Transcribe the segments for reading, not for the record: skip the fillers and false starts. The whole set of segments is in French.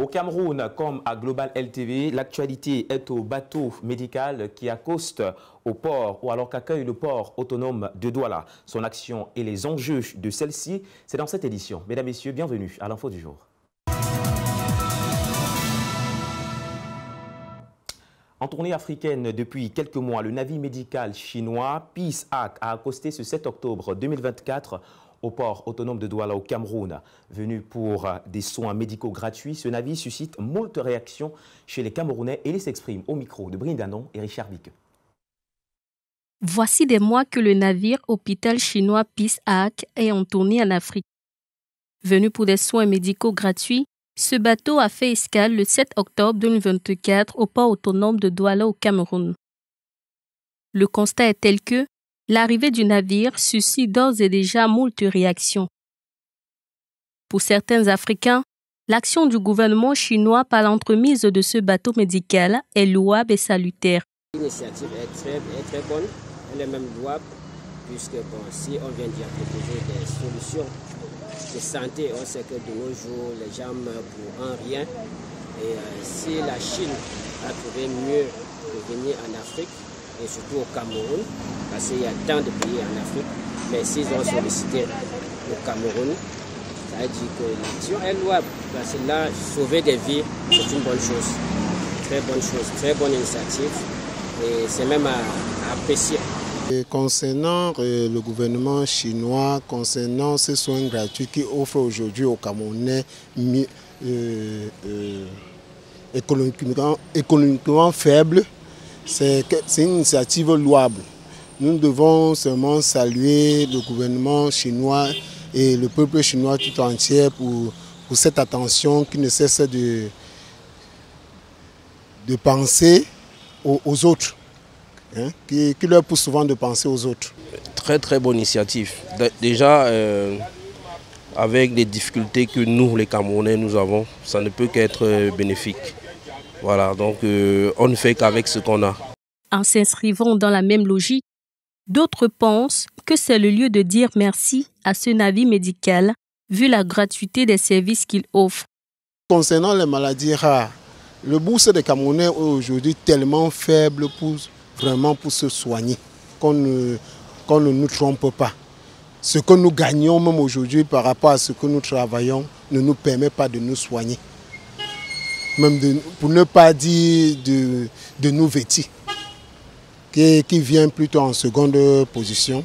Au Cameroun, comme à Global LTV, l'actualité est au bateau médical qui accoste au port ou alors qu'accueille le port autonome de Douala. Son action et les enjeux de celle-ci, c'est dans cette édition. Mesdames, Messieurs, bienvenue à l'info du jour. En tournée africaine depuis quelques mois, le navire médical chinois Peace Ark a accosté ce 7 octobre 2024 au port autonome de Douala au Cameroun. Venu pour des soins médicaux gratuits, ce navire suscite moult réactions chez les Camerounais et les s'exprime au micro de Brindanon et Richard Bique. Voici des mois que le navire hôpital chinois Peace Ark est en tournée en Afrique. Venu pour des soins médicaux gratuits, ce bateau a fait escale le 7 octobre 2024 au port autonome de Douala au Cameroun. Le constat est tel que l'arrivée du navire suscite d'ores et déjà moult réactions. Pour certains Africains, l'action du gouvernement chinois par l'entremise de ce bateau médical est louable et salutaire. L'initiative est très bonne, elle est même louable, puisque si on vient d'y proposer des solutions de santé, on sait que de nos jours, les gens meurent pour un rien. Et si la Chine a trouvé mieux de venir en Afrique, et surtout au Cameroun, parce qu'il y a tant de pays en Afrique, mais s'ils ont sollicité le Cameroun, ça veut dire que l'action est louable. Parce que là, sauver des vies, c'est une bonne chose. Très bonne initiative. Et c'est même à apprécier. Et concernant le gouvernement chinois, concernant ces soins gratuits qui offrent aujourd'hui aux Camerounais économiquement faibles, c'est une initiative louable. Nous devons seulement saluer le gouvernement chinois et le peuple chinois tout entier pour cette attention qui ne cesse de penser aux autres, hein, qui leur pousse souvent de penser aux autres. Très bonne initiative. Déjà, avec les difficultés que nous, les Camerounais, nous avons, ça ne peut qu'être bénéfique. Voilà, donc on ne fait qu'avec ce qu'on a. En s'inscrivant dans la même logique, d'autres pensent que c'est le lieu de dire merci à ce navire médical, vu la gratuité des services qu'il offre. Concernant les maladies rares, le bourse des Camerounais est aujourd'hui tellement faible pour se soigner qu'on ne nous trompe pas. Ce que nous gagnons même aujourd'hui par rapport à ce que nous travaillons ne nous permet pas de nous soigner. Même pour ne pas dire de nous vêtir, qui vient plutôt en seconde position.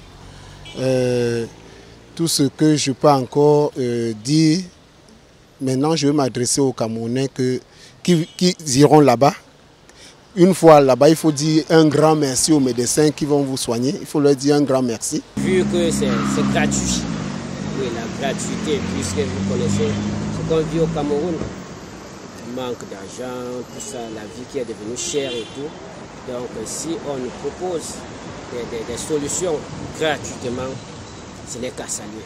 Tout ce que je peux encore dire, maintenant je vais m'adresser aux Camerounais qui iront là-bas. Une fois là-bas, il faut dire un grand merci aux médecins qui vont vous soigner. Il faut leur dire un grand merci. Vu que c'est gratuit, oui, la gratuité, puisque vous connaissez ce qu'on vit au Cameroun, manque d'argent, tout ça, la vie qui est devenue chère et tout. Donc si on nous propose des solutions gratuitement, ce n'est qu'à saluer.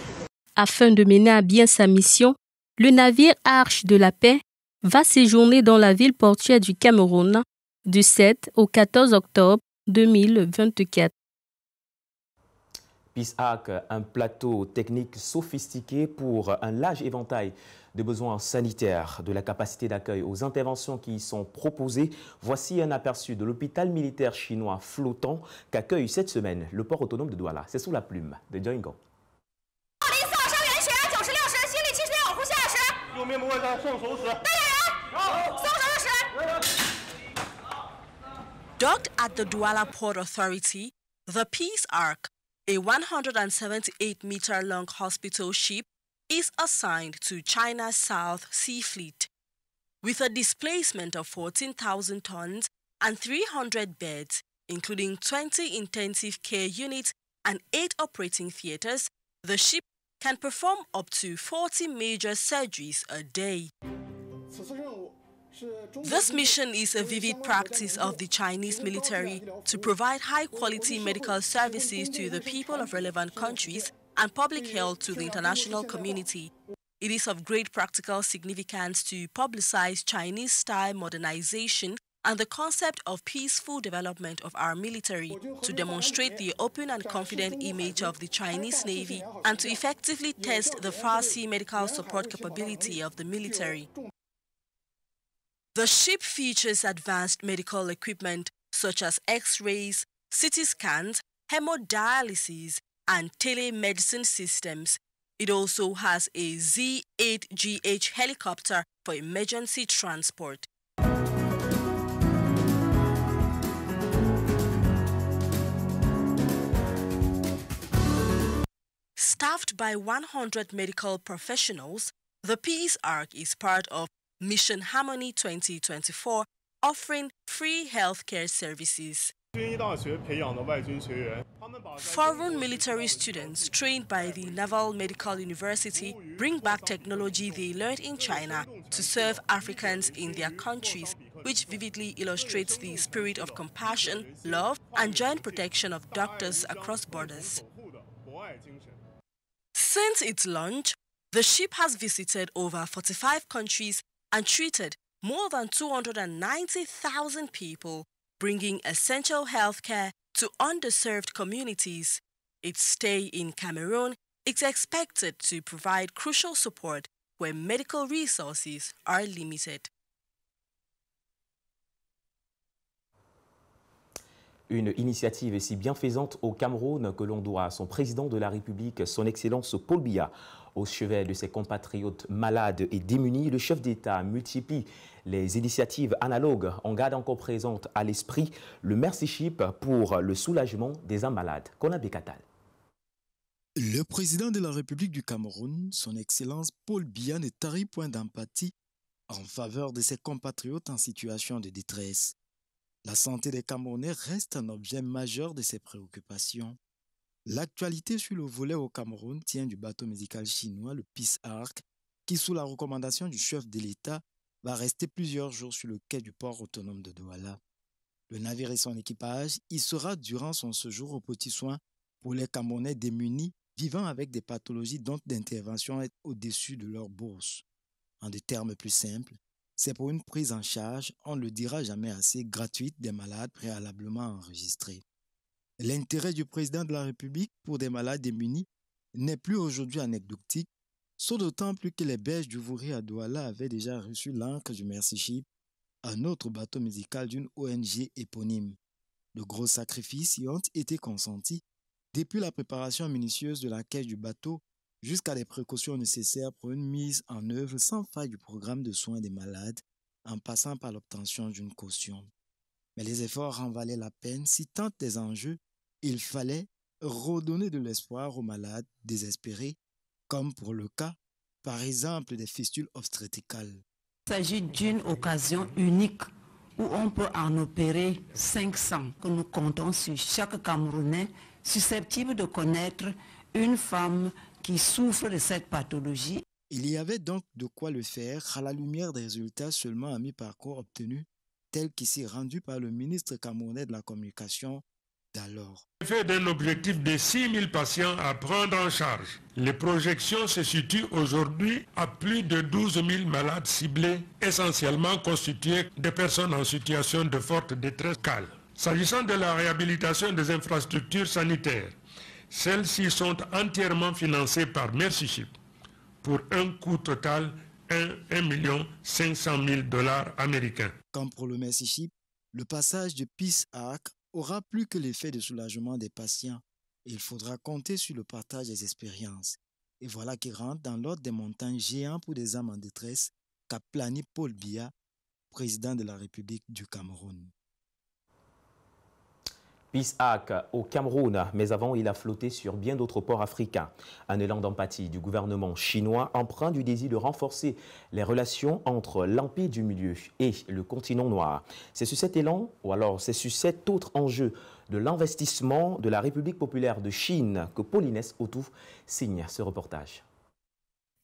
Afin de mener à bien sa mission, le navire Arche de la Paix va séjourner dans la ville portuaire du Cameroun du 7 au 14 octobre 2024. Peace Ark, un plateau technique sophistiqué pour un large éventail de besoins sanitaires, de la capacité d'accueil aux interventions qui y sont proposées. Voici un aperçu de l'hôpital militaire chinois flottant qu'accueille cette semaine le port autonome de Douala. C'est sous la plume de Joingo. Docked at the Douala Port Authority, the Peace Ark, a 178-meter-long hospital ship, is assigned to China's South Sea Fleet. With a displacement of 14,000 tons and 300 beds, including 20 intensive care units and 8 operating theaters, the ship can perform up to 40 major surgeries a day. This mission is a vivid practice of the Chinese military to provide high-quality medical services to the people of relevant countries and public health to the international community. It is of great practical significance to publicize Chinese-style modernization and the concept of peaceful development of our military, to demonstrate the open and confident image of the Chinese Navy, and to effectively test the far-sea medical support capability of the military. The ship features advanced medical equipment such as X-rays, CT scans, hemodialysis, and telemedicine systems. It also has a Z-8GH helicopter for emergency transport. Staffed by 100 medical professionals, the Peace Ark is part of Mission Harmony 2024, offering free healthcare services. Foreign military students trained by the Naval Medical University bring back technology they learned in China to serve Africans in their countries, which vividly illustrates the spirit of compassion, love, and joint protection of doctors across borders. Since its launch, the ship has visited over 45 countries and treated more than 290,000 people, bringing essential health care to underserved communities. Its stay in Cameroon is expected to provide crucial support where medical resources are limited. Une initiative si bienfaisante au Cameroun que l'on doit à son président de la République, son Excellence Paul Biya. Au chevet de ses compatriotes malades et démunis, le chef d'État multiplie les initiatives analogues. On garde encore présente à l'esprit le Mercyship pour le soulagement des âmes malades. Konabe Katal. Le président de la République du Cameroun, son Excellence Paul Biya, ne tarit point d'empathie en faveur de ses compatriotes en situation de détresse. La santé des Camerounais reste un objet majeur de ses préoccupations. L'actualité sur le volet au Cameroun tient du bateau médical chinois, le Peace Ark, qui, sous la recommandation du chef de l'État, va rester plusieurs jours sur le quai du port autonome de Douala. Le navire et son équipage y sera durant son séjour aux petits soins pour les Camerounais démunis vivant avec des pathologies dont l'intervention est au-dessus de leur bourse. En des termes plus simples, c'est pour une prise en charge, on ne le dira jamais assez, gratuite des malades préalablement enregistrés. L'intérêt du président de la République pour des malades démunis n'est plus aujourd'hui anecdotique, sauf d'autant plus que les berges du Vouri à Douala avaient déjà reçu l'ancre du Mercyship, un autre bateau médical d'une ONG éponyme. De gros sacrifices y ont été consentis, depuis la préparation minutieuse de la caisse du bateau jusqu'à des précautions nécessaires pour une mise en œuvre sans faille du programme de soins des malades, en passant par l'obtention d'une caution. Mais les efforts en valaient la peine si tant des enjeux, il fallait redonner de l'espoir aux malades désespérés, comme pour le cas, par exemple, des fistules obstétricales. Il s'agit d'une occasion unique où on peut en opérer 500, que nous comptons sur chaque Camerounais susceptible de connaître une femme qui souffre de cette pathologie. Il y avait donc de quoi le faire à la lumière des résultats seulement à mi-parcours obtenus, tels qu'ici rendus par le ministre camerounais de la Communication d'alors. Fait d'un objectif de 6 000 patients à prendre en charge. Les projections se situent aujourd'hui à plus de 12 000 malades ciblés, essentiellement constitués de personnes en situation de forte détresse calme. S'agissant de la réhabilitation des infrastructures sanitaires, celles-ci sont entièrement financées par Mercyship pour un coût total de 1 500 000 $ américains. Comme pour le Mercyship, le passage de Peace Ark aura plus que l'effet de soulagement des patients. Il faudra compter sur le partage des expériences. Et voilà qui rentre dans l'ordre des montagnes géants pour des âmes en détresse qu'a plané Paul Biya, président de la République du Cameroun. Peace Ark au Cameroun, mais avant il a flotté sur bien d'autres ports africains. Un élan d'empathie du gouvernement chinois empreint du désir de renforcer les relations entre l'Empire du Milieu et le continent noir. C'est sur cet élan, ou alors c'est sur cet autre enjeu de l'investissement de la République populaire de Chine que Paul-Inès Autou signe ce reportage.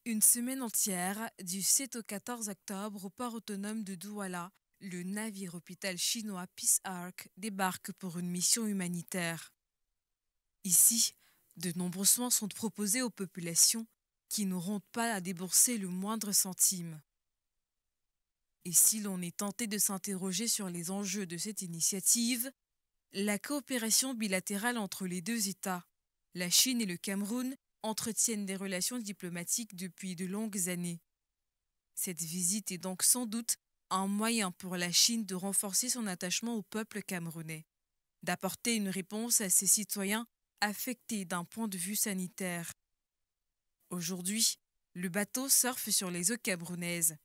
Une semaine entière, du 7 au 14 octobre au port autonome de Douala, le navire hôpital chinois Peace Ark débarque pour une mission humanitaire. Ici, de nombreux soins sont proposés aux populations qui n'auront pas à débourser le moindre centime. Et si l'on est tenté de s'interroger sur les enjeux de cette initiative, la coopération bilatérale entre les deux États, la Chine et le Cameroun, entretiennent des relations diplomatiques depuis de longues années. Cette visite est donc sans doute un moyen pour la Chine de renforcer son attachement au peuple camerounais, d'apporter une réponse à ses citoyens affectés d'un point de vue sanitaire. Aujourd'hui, le bateau surfe sur les eaux camerounaises.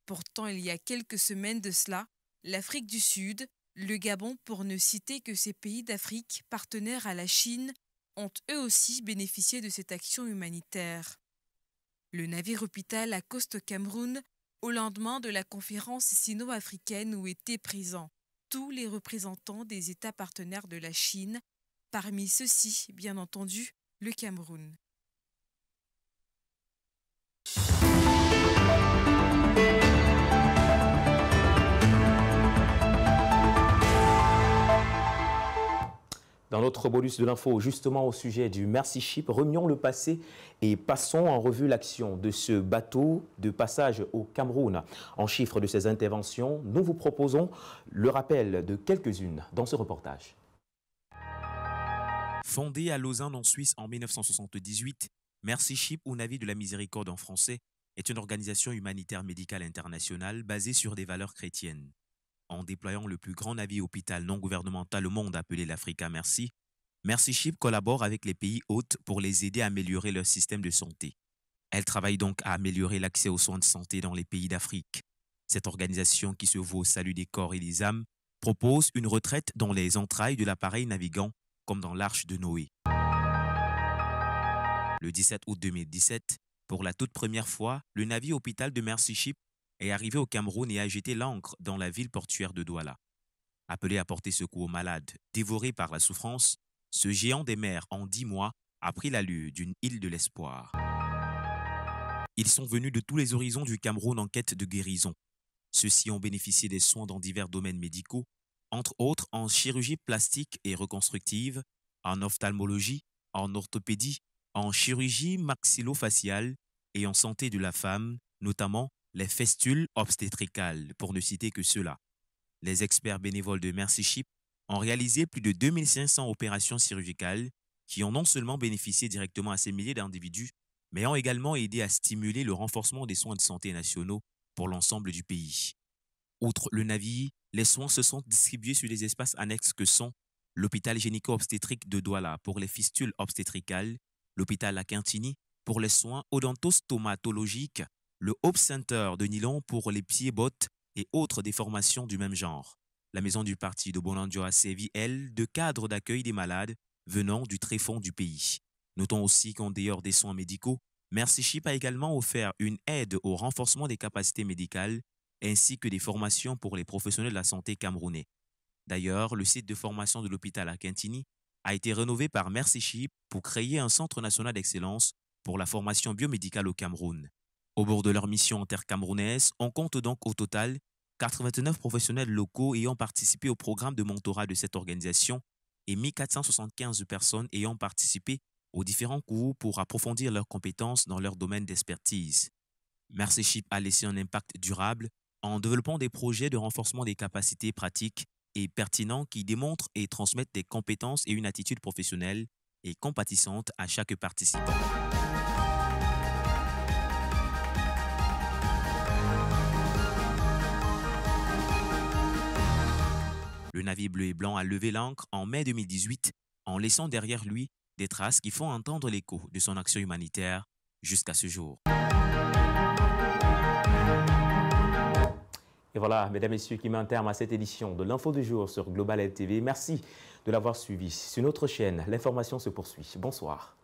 Pourtant, il y a quelques semaines de cela, l'Afrique du Sud, le Gabon, pour ne citer que ces pays d'Afrique partenaires à la Chine, ont eux aussi bénéficié de cette action humanitaire. Le navire hôpital accoste au Cameroun au lendemain de la conférence sino-africaine où étaient présents tous les représentants des États partenaires de la Chine, parmi ceux-ci, bien entendu, le Cameroun. Dans notre bonus de l'info, justement au sujet du Mercy Ship, remuons le passé et passons en revue l'action de ce bateau de passage au Cameroun. En chiffres de ces interventions, nous vous proposons le rappel de quelques-unes dans ce reportage. Fondé à Lausanne en Suisse en 1978, Mercy Ship, ou Navire de la Miséricorde en français, est une organisation humanitaire médicale internationale basée sur des valeurs chrétiennes. En déployant le plus grand navire hôpital non gouvernemental au monde appelé l'Africa Mercy, Mercy Ship collabore avec les pays hôtes pour les aider à améliorer leur système de santé. Elle travaille donc à améliorer l'accès aux soins de santé dans les pays d'Afrique. Cette organisation, qui se vaut au salut des corps et des âmes, propose une retraite dans les entrailles de l'appareil navigant, comme dans l'Arche de Noé. Le 17 août 2017, pour la toute première fois, le navire hôpital de Mercy Ship est arrivé au Cameroun et a jeté l'ancre dans la ville portuaire de Douala. Appelé à porter secours aux malades dévorés par la souffrance, ce géant des mers, en 10 mois, a pris l'allure d'une île de l'espoir. Ils sont venus de tous les horizons du Cameroun en quête de guérison. Ceux-ci ont bénéficié des soins dans divers domaines médicaux, entre autres en chirurgie plastique et reconstructive, en ophtalmologie, en orthopédie, en chirurgie maxillofaciale et en santé de la femme, notamment les festules obstétricales, pour ne citer que ceux-là. Les experts bénévoles de Mercy Ship ont réalisé plus de 2500 opérations chirurgicales qui ont non seulement bénéficié directement à ces milliers d'individus, mais ont également aidé à stimuler le renforcement des soins de santé nationaux pour l'ensemble du pays. Outre le navire, les soins se sont distribués sur des espaces annexes que sont l'hôpital gynéco-obstétrique de Douala pour les fistules obstétricales, l'hôpital à Quintini pour les soins odontostomatologiques, le Hope Center de Nilon pour les pieds-bottes et autres déformations du même genre. La maison du parti de Bonandio a servi, elle, de cadre d'accueil des malades venant du tréfonds du pays. Notons aussi qu'en dehors des soins médicaux, Mercy Ship a également offert une aide au renforcement des capacités médicales ainsi que des formations pour les professionnels de la santé camerounais. D'ailleurs, le site de formation de l'hôpital à Quintini a été rénové par Mercy Ship pour créer un centre national d'excellence pour la formation biomédicale au Cameroun. Au bord de leur mission intercamerounaise, on compte donc au total 89 professionnels locaux ayant participé au programme de mentorat de cette organisation et 1475 personnes ayant participé aux différents cours pour approfondir leurs compétences dans leur domaine d'expertise. Mercy Ship a laissé un impact durable en développant des projets de renforcement des capacités pratiques et pertinents qui démontrent et transmettent des compétences et une attitude professionnelle et compatissante à chaque participant. Le navire bleu et blanc a levé l'ancre en mai 2018 en laissant derrière lui des traces qui font entendre l'écho de son action humanitaire jusqu'à ce jour. Et voilà, mesdames et messieurs, qui met un terme à cette édition de l'Info du jour sur Global LTV. Merci de l'avoir suivi. Sur notre chaîne, l'information se poursuit. Bonsoir.